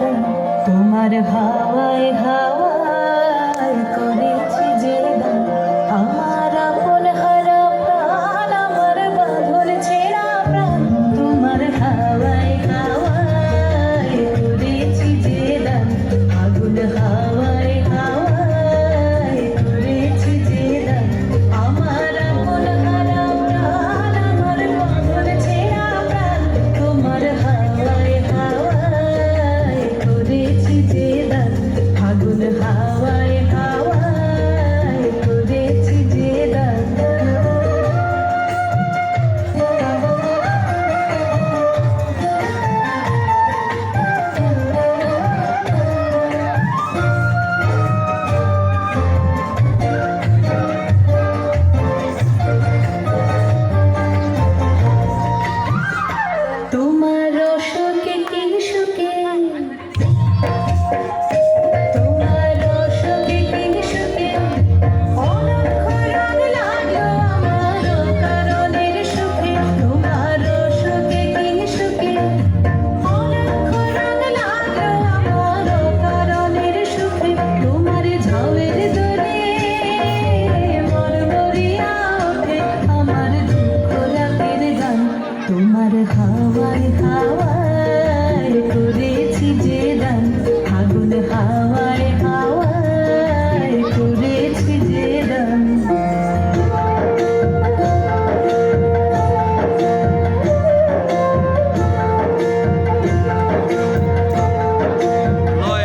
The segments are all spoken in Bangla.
দান তোমার হাওয়ায় হাওয়ায় করেছি যে দান আমার আপন হারা প্রাণ আমার বাঁধন ছেঁড়া প্রাণ তোমার হাওয়ায় হাওয়ায় করেছি যে দান আগুন হাওয়ায় হাওয়ায় করেছি যে দান আমার আপন হারা প্রাণ আমার বাঁধন ছেঁড়া প্রাণ তোমার হাওয়ায় হাওয়ায় করেছি যে দান আগুন হাওয়ায় হাওয়ায় করেছি যে দান তোমার সুখে কি সুখে তোমার সুখে কি সুখে অলক্ষ রঙ লাগলো আমার কারণের সুখে তোমার সুখে কি সুখে অলক্ষ রঙ লাগলো আমার কারণের সুখে তোমার ঝাউয়ের দোলে মরমরিয়া ওঠে আমার দুঃখ রাতের গান তোমার হাওয়ায় হাওয়ায় করেছি যে দান আগুন হাওয়ায় হাওয়ায় করেছি যে দান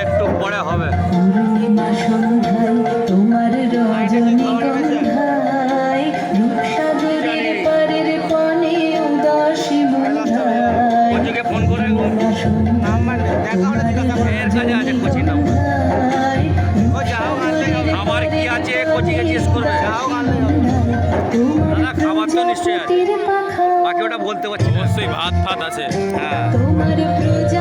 একটু পরে হবে। পূর্ণিমা সন্ধ্যায় তোমার রজনীগন্ধায় রূপসাগরের পারের পানে উদাসী মন্ধায় কোচিকে ফোন করে পূর্ণিমা সন্ধ্যায় তোমার এর কাজে আছে কোচিং নাও। রজনীগন্ধায় আমার কি আছে কোচিকে জিজ্ঞেস করবে। দাদা খাবার তো নিশ্চয়ই আছে, বাকি ওটা বলতে পারছি না। অবশ্যই ভাত ফাত আছে। হ্যাঁ তোমার প্রজা